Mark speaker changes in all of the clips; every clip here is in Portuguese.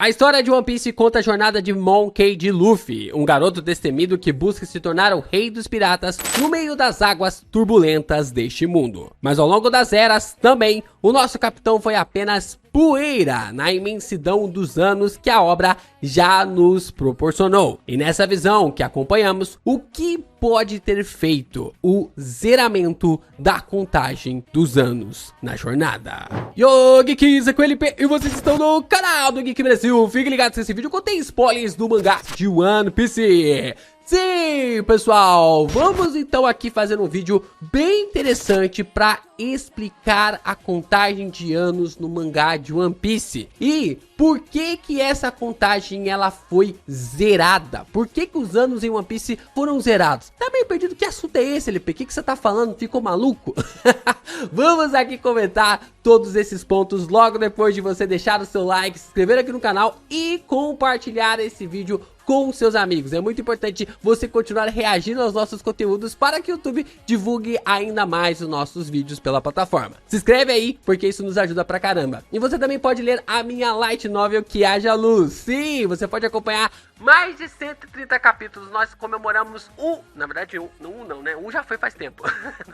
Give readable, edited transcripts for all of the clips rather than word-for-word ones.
Speaker 1: A história de One Piece conta a jornada de Monkey D. Luffy, um garoto destemido que busca se tornar o rei dos piratas no meio das águas turbulentas deste mundo. Mas ao longo das eras, também, o nosso capitão foi apenas poeira na imensidão dos anos que a obra já nos proporcionou. E nessa visão que acompanhamos, o que pode ter feito o zeramento da contagem dos anos na jornada. Yo, Geeks, aqui é o LP e vocês estão no canal do Geek Brasil. Fiquem ligados que esse vídeo contém spoilers do mangá de One Piece. Sim, pessoal, vamos então aqui fazer um vídeo bem interessante para explicar a contagem de anos no mangá de One Piece e por que que essa contagem ela foi zerada, por que que os anos em One Piece foram zerados. Tá meio perdido, que assunto é esse, LP? O que que você tá falando? Ficou maluco? Vamos aqui comentar todos esses pontos logo depois de você deixar o seu like, se inscrever aqui no canal e compartilhar esse vídeo com seus amigos. É muito importante você continuar reagindo aos nossos conteúdos para que o YouTube divulgue ainda mais os nossos vídeos pela plataforma. Se inscreve aí, porque isso nos ajuda pra caramba. E você também pode ler a minha light novel Que Haja Luz. Sim, você pode acompanhar mais de 130 capítulos. Nós comemoramos na verdade não, né? Já foi faz tempo.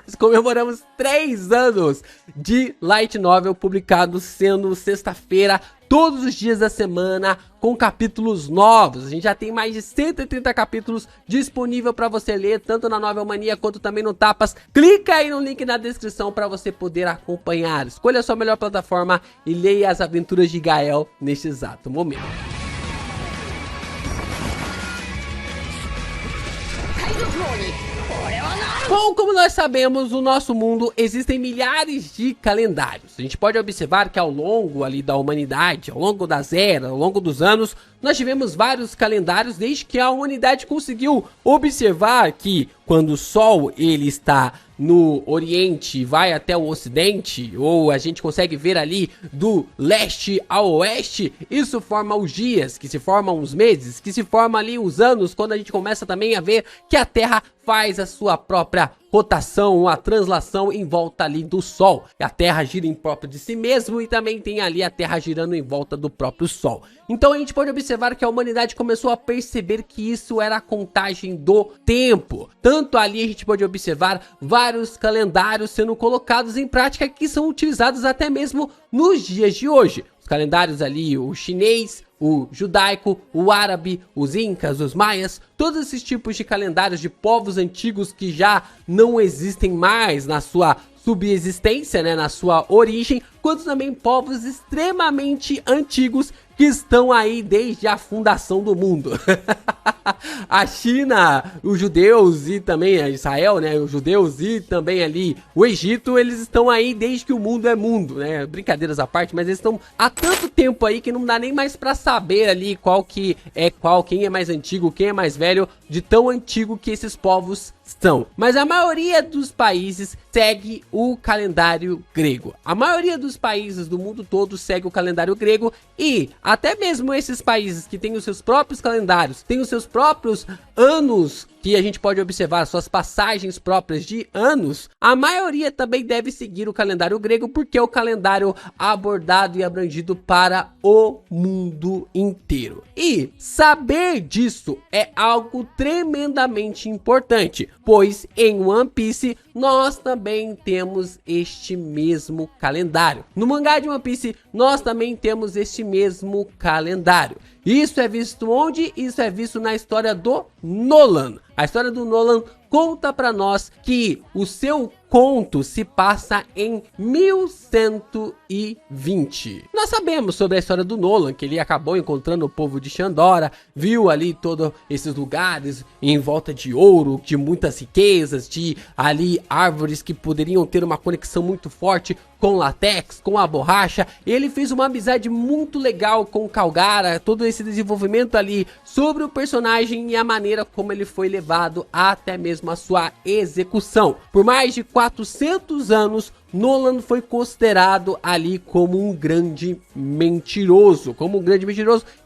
Speaker 1: Nós comemoramos 3 anos de light novel publicado, sendo sexta-feira, todos os dias da semana, com capítulos novos. A gente já tem mais de 130 capítulos disponível para você ler, tanto na Novel Mania quanto também no Tapas. Clica aí no link na descrição para você poder acompanhar. Escolha a sua melhor plataforma e leia as aventuras de Gael neste exato momento. Bom, como nós sabemos, no nosso mundo existem milhares de calendários. A gente pode observar que ao longo ali da humanidade, ao longo das eras, ao longo dos anos, nós tivemos vários calendários desde que a humanidade conseguiu observar que quando o Sol ele está no Oriente e vai até o Ocidente, ou a gente consegue ver ali do leste ao oeste, isso forma os dias, que se formam os meses, que se formam ali os anos, quando a gente começa também a ver que a Terra faz a sua própria rotação, a translação em volta ali do Sol. A Terra gira em próprio de si mesmo e também tem ali a Terra girando em volta do próprio Sol. Então a gente pode observar que a humanidade começou a perceber que isso era a contagem do tempo. Tanto ali a gente pode observar vários calendários sendo colocados em prática que são utilizados até mesmo nos dias de hoje. Os calendários ali, o chinês, o judaico, o árabe, os incas, os maias, todos esses tipos de calendários de povos antigos que já não existem mais na sua subsistência, né, na sua origem, quanto também povos extremamente antigos que estão aí desde a fundação do mundo. A China, os judeus e também a Israel, né, os judeus e também ali o Egito, eles estão aí desde que o mundo é mundo, né, brincadeiras à parte, mas eles estão há tanto tempo aí que não dá nem mais pra saber ali qual que é qual, quem é mais antigo, quem é mais velho, de tão antigo que esses povos são. Mas a maioria dos países segue o calendário grego. A maioria dos países do mundo todo segue o calendário grego e até mesmo esses países que têm os seus próprios calendários, têm os seus próprios anos que a gente pode observar, suas passagens próprias de anos, a maioria também deve seguir o calendário grego porque é o calendário abordado e abrangido para o mundo inteiro. E saber disso é algo tremendamente importante, pois em One Piece nós também temos este mesmo calendário. No mangá de One Piece nós também temos este mesmo calendário. Isso é visto onde? Isso é visto na história do Nolan. A história do Nolan conta pra nós que o seu conto se passa em 1120. Nós sabemos sobre a história do Nolan, que ele acabou encontrando o povo de Shandora, viu ali todos esses lugares em volta de ouro, de muitas riquezas, de ali árvores que poderiam ter uma conexão muito forte com latex, com a borracha. Ele fez uma amizade muito legal com o Calgara, todo esse desenvolvimento ali sobre o personagem e a maneira como ele foi levado até mesmo a sua execução. Por mais de 400 anos, Nolan foi considerado ali como um grande mentiroso.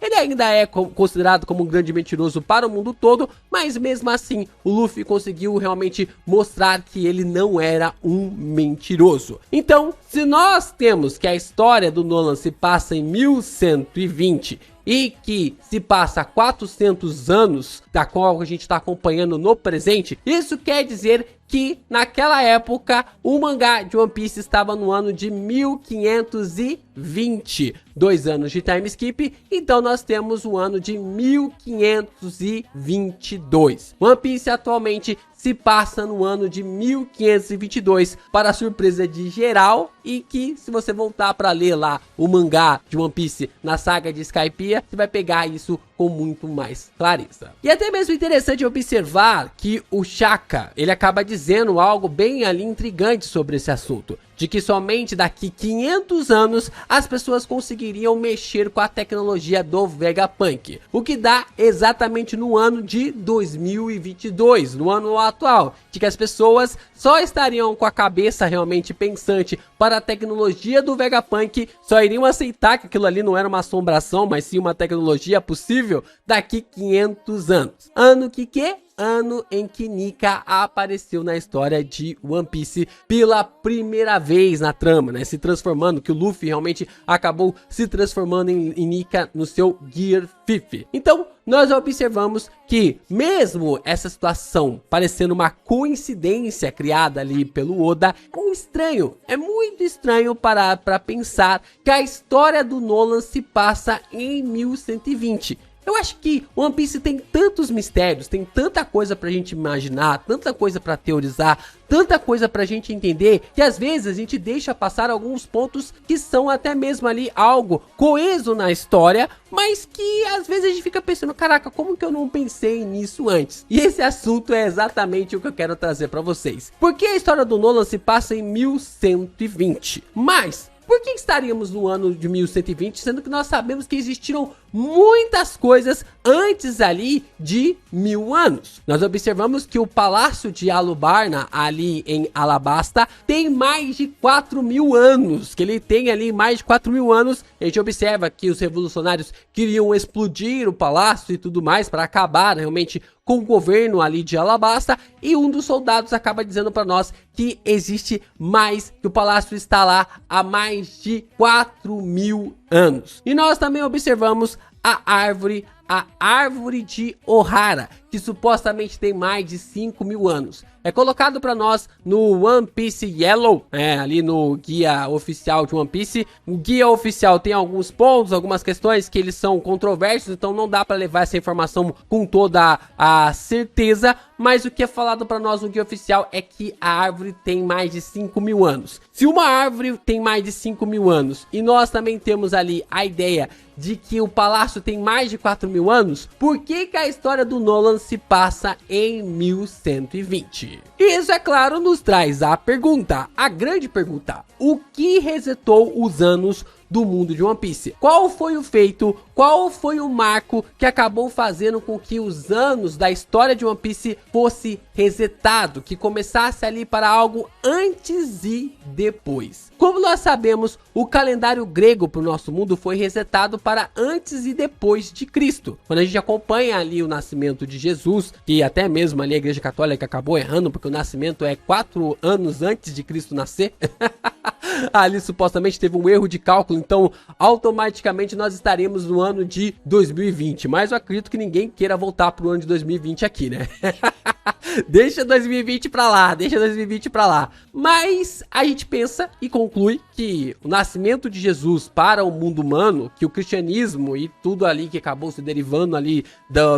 Speaker 1: Ele ainda é considerado como um grande mentiroso para o mundo todo, mas mesmo assim o Luffy conseguiu realmente mostrar que ele não era um mentiroso. Então, se nós temos que a história do Nolan se passa em 1120 e que se passa 400 anos, da qual a gente está acompanhando no presente, isso quer dizer que naquela época o mangá de One Piece estava no ano de 1520, 2 anos de time skip, então nós temos o ano de 1522. One Piece atualmente se passa no ano de 1522, para a surpresa de geral, e que se você voltar para ler lá o mangá de One Piece na saga de Skypiea, você vai pegar isso com muito mais clareza. E até mesmo interessante observar que o Shaka, ele acaba dizendo algo bem ali intrigante sobre esse assunto, de que somente daqui 500 anos as pessoas conseguiriam mexer com a tecnologia do Vegapunk, o que dá exatamente no ano de 2022, no ano atual, de que as pessoas só estariam com a cabeça realmente pensante para a tecnologia do Vegapunk, só iriam aceitar que aquilo ali não era uma assombração, mas sim uma tecnologia possível daqui 500 anos. Ano ano em que Nika apareceu na história de One Piece pela primeira vez na trama, né? Se transformando, que o Luffy realmente acabou se transformando em Nika no seu Gear 5. Então, nós observamos que mesmo essa situação parecendo uma coincidência criada ali pelo Oda, é muito estranho parar para pensar que a história do Nolan se passa em 1120. Eu acho que One Piece tem tantos mistérios, tem tanta coisa pra gente imaginar, tanta coisa pra teorizar, tanta coisa pra gente entender, que às vezes a gente deixa passar alguns pontos que são até mesmo ali algo coeso na história, mas que às vezes a gente fica pensando, caraca, como que eu não pensei nisso antes? E esse assunto é exatamente o que eu quero trazer pra vocês. Porque a história do Nolan se passa em 1120, mas por que estaríamos no ano de 1120, sendo que nós sabemos que existiram muitas coisas antes ali de 1000 anos? Nós observamos que o Palácio de Alubarna, ali em Alabasta, tem mais de 4000 anos, que ele tem ali mais de 4000 anos. A gente observa que os revolucionários queriam explodir o palácio e tudo mais para acabar realmente com o governo ali de Alabasta, e um dos soldados acaba dizendo para nós que existe mais, que o palácio está lá há mais de 4000 anos. E nós também observamos a árvore de Ohara, que supostamente tem mais de 5000 anos. É colocado para nós no One Piece Yellow, ali no guia oficial de One Piece. O guia oficial tem alguns pontos, algumas questões que eles são controversos, então não dá para levar essa informação com toda a certeza, mas o que é falado para nós no guia oficial é que a árvore tem mais de 5000 anos. Se uma árvore tem mais de 5000 anos e nós também temos ali a ideia de que o palácio tem mais de 4000 anos, por que a história do Nolan se passa em 1120? E isso, é claro, nos traz a pergunta, a grande pergunta: o que resetou os anos do mundo de One Piece? Qual foi o feito, qual foi o marco que acabou fazendo com que os anos da história de One Piece fosse resetado, que começasse ali para algo antes e depois? Como nós sabemos, o calendário grego para o nosso mundo foi resetado para antes e depois de Cristo. Quando a gente acompanha ali o nascimento de Jesus, que até mesmo ali a Igreja Católica acabou errando, porque o nascimento é 4 anos antes de Cristo nascer. Ali supostamente teve um erro de cálculo, então automaticamente nós estaremos no ano de 2020. Mas eu acredito que ninguém queira voltar pro ano de 2020 aqui, né? Deixa 2020 pra lá, deixa 2020 pra lá. Mas a gente pensa e conclui que o nascimento de Jesus para o mundo humano, que o cristianismo e tudo ali que acabou se derivando ali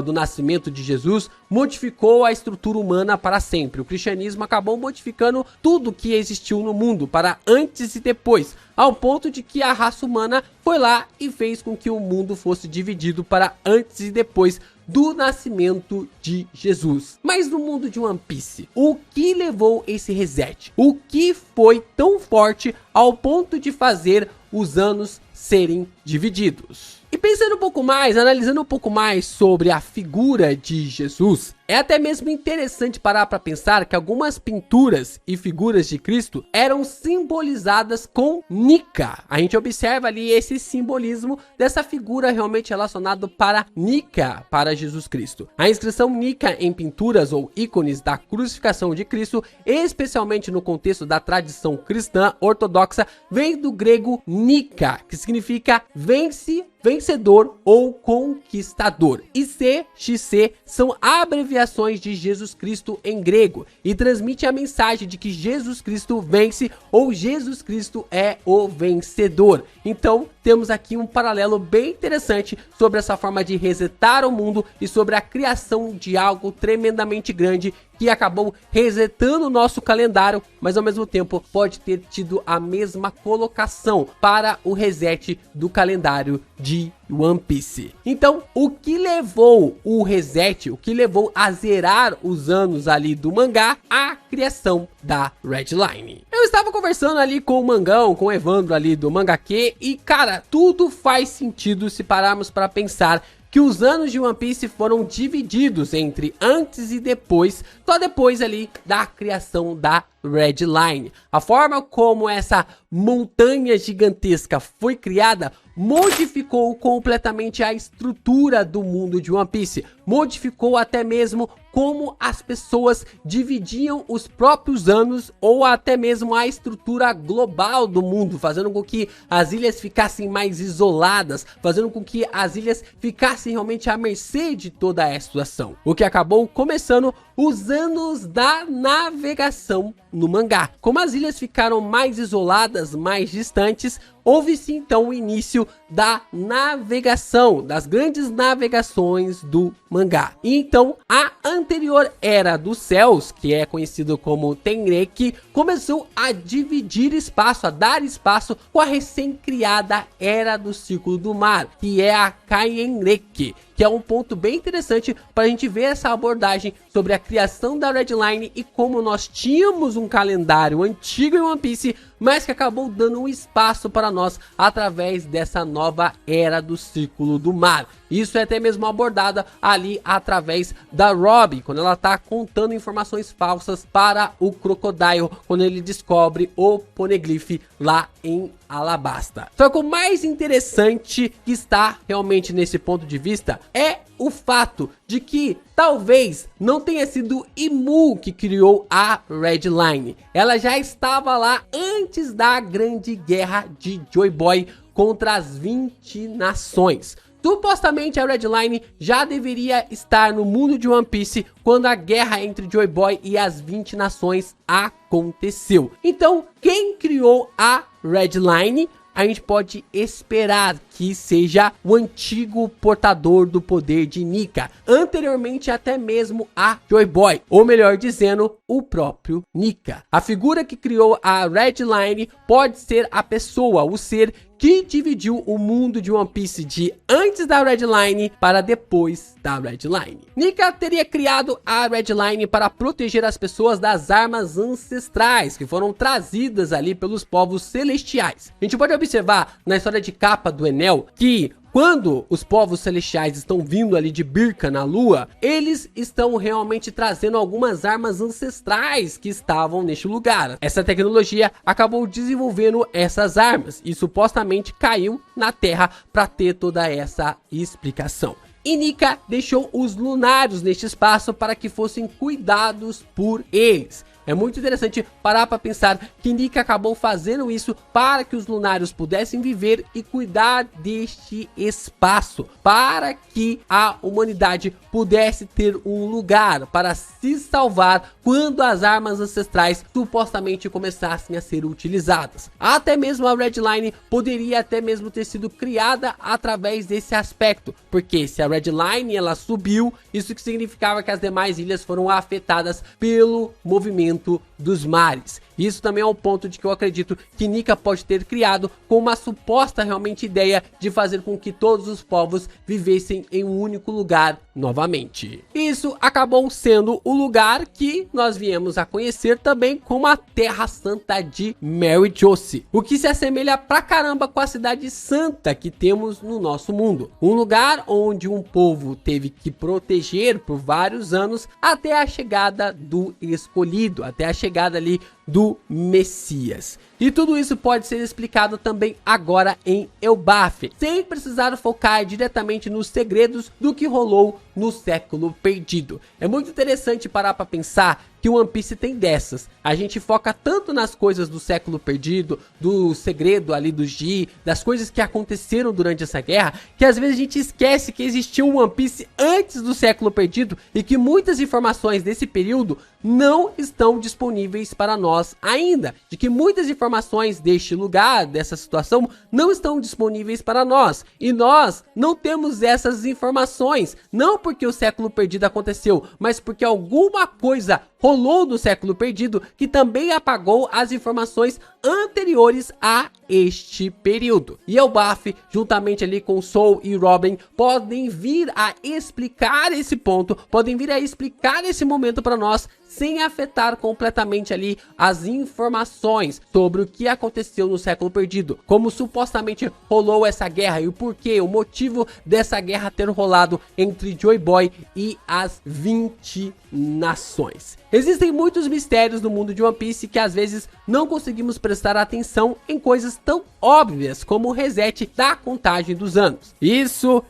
Speaker 1: do nascimento de Jesus, modificou a estrutura humana para sempre. O cristianismo acabou modificando tudo que existiu no mundo para antes e depois, ao ponto de que a raça humana foi lá e fez com que o mundo fosse dividido para antes e depois do nascimento de Jesus. Mas no mundo de One Piece, o que levou esse reset? O que foi tão forte ao ponto de fazer os anos serem divididos? E pensando um pouco mais, analisando um pouco mais sobre a figura de Jesus, é até mesmo interessante parar para pensar que algumas pinturas e figuras de Cristo eram simbolizadas com Nika. A gente observa ali esse simbolismo dessa figura realmente relacionado para Nika, para Jesus Cristo. A inscrição Nika em pinturas ou ícones da crucificação de Cristo, especialmente no contexto da tradição cristã ortodoxa, vem do grego Nika, que significa vence, vencedor ou conquistador. E C, XC são abreviações de Jesus Cristo em grego e transmite a mensagem de que Jesus Cristo vence ou Jesus Cristo é o vencedor. Então, temos aqui um paralelo bem interessante sobre essa forma de resetar o mundo e sobre a criação de algo tremendamente grande que acabou resetando o nosso calendário, mas ao mesmo tempo pode ter tido a mesma colocação para o reset do calendário de One Piece. Então, o que levou o reset, o que levou a zerar os anos ali do mangá, a criação da Red Line. Eu estava conversando ali com o Mangão, com o Evandro ali do Mangaque e, cara, tudo faz sentido se pararmos para pensar que os anos de One Piece foram divididos entre antes e depois, só depois ali da criação da Red Line. A forma como essa montanha gigantesca foi criada modificou completamente a estrutura do mundo de One Piece, modificou até mesmo como as pessoas dividiam os próprios anos ou até mesmo a estrutura global do mundo, fazendo com que as ilhas ficassem mais isoladas, fazendo com que as ilhas ficassem realmente à mercê de toda essa situação. O que acabou começando os anos da navegação no mangá. Como as ilhas ficaram mais isoladas, mais distantes, houve-se então o início da navegação, das grandes navegações do mangá. E então a anterior Era dos Céus, que é conhecido como Tenreki, começou a dividir espaço, a dar espaço com a recém-criada Era do Círculo do Mar, que é a Kaienreki, que é um ponto bem interessante para a gente ver essa abordagem sobre a criação da Red Line e como nós tínhamos um calendário antigo em One Piece, mas que acabou dando um espaço para nós através dessa nova Era do Círculo do Mar. Isso é até mesmo abordada ali através da Robin, quando ela está contando informações falsas para o Crocodile, quando ele descobre o Poneglyph lá em Alabasta. Só que o mais interessante que está realmente nesse ponto de vista é o fato de que talvez não tenha sido Imu que criou a Red Line. Ela já estava lá antes da grande guerra de Joy Boy contra as 20 nações. Supostamente a Red Line já deveria estar no mundo de One Piece quando a guerra entre Joy Boy e as 20 nações aconteceu. Então, quem criou a Red Line? A gente pode esperar que seja o antigo portador do poder de Nika, anteriormente até mesmo a Joy Boy, ou melhor dizendo, o próprio Nika. A figura que criou a Red Line pode ser a pessoa, o ser que dividiu o mundo de One Piece de antes da Red Line para depois da Red Line. Nika teria criado a Red Line para proteger as pessoas das armas ancestrais que foram trazidas ali pelos povos celestiais. A gente pode observar na história de capa do Enel que quando os povos celestiais estão vindo ali de Birka na lua, eles estão realmente trazendo algumas armas ancestrais que estavam neste lugar. Essa tecnologia acabou desenvolvendo essas armas e supostamente caiu na Terra para ter toda essa explicação. E Nika deixou os lunários neste espaço para que fossem cuidados por eles. É muito interessante parar para pensar que Nika acabou fazendo isso para que os lunários pudessem viver e cuidar deste espaço, para que a humanidade pudesse ter um lugar para se salvar quando as armas ancestrais supostamente começassem a ser utilizadas. Até mesmo a Red Line poderia até mesmo ter sido criada através desse aspecto, porque se a Red Line ela subiu, isso que significava que as demais ilhas foram afetadas pelo movimento dos mares. Isso também é um ponto de que eu acredito que Nika pode ter criado com uma suposta realmente ideia de fazer com que todos os povos vivessem em um único lugar novamente. Isso acabou sendo o lugar que nós viemos a conhecer também como a Terra Santa de Mary Josie, o que se assemelha pra caramba com a Cidade Santa que temos no nosso mundo. Um lugar onde um povo teve que proteger por vários anos até a chegada do escolhido, até a chegada ali do Messias. E tudo isso pode ser explicado também agora em Elbaf, sem precisar focar diretamente nos segredos do que rolou no século perdido. É muito interessante parar para pensar que o One Piece tem dessas. A gente foca tanto nas coisas do século perdido, do segredo ali do Ji, das coisas que aconteceram durante essa guerra, que às vezes a gente esquece que existia um One Piece antes do século perdido e que muitas informações desse período não estão disponíveis para nós ainda, de que muitas informações deste lugar, dessa situação, não estão disponíveis para nós, e nós não temos essas informações, não porque o século perdido aconteceu, mas porque alguma coisa rolou no século perdido que também apagou as informações anteriores a este período. E Elbaf, juntamente ali com Soul e Robin, podem vir a explicar esse ponto, podem vir a explicar esse momento para nós, sem afetar completamente ali as informações sobre o que aconteceu no século perdido, como supostamente rolou essa guerra e o porquê, o motivo dessa guerra ter rolado entre Joy Boy e as 20 nações. Existem muitos mistérios no mundo de One Piece que às vezes não conseguimos prestar atenção em coisas tão óbvias como o reset da contagem dos anos. Isso,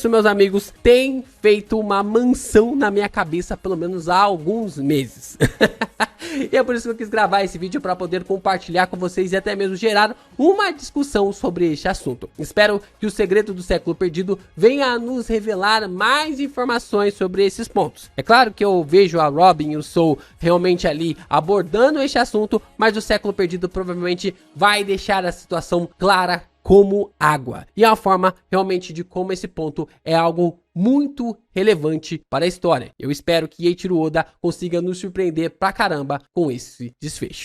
Speaker 1: meus amigos, tem feito uma mansão na minha cabeça pelo menos há alguns meses. E é por isso que eu quis gravar esse vídeo para poder compartilhar com vocês e até mesmo gerar uma discussão sobre este assunto. Espero que o segredo do século perdido venha a nos revelar mais informações sobre esses pontos. É claro que eu vejo a Robin e o Soul realmente ali abordando este assunto, mas o século perdido provavelmente vai deixar a situação clara como água. E é uma forma realmente de como esse ponto é algo muito relevante para a história. Eu espero que Eiichiro Oda consiga nos surpreender pra caramba com esse desfecho.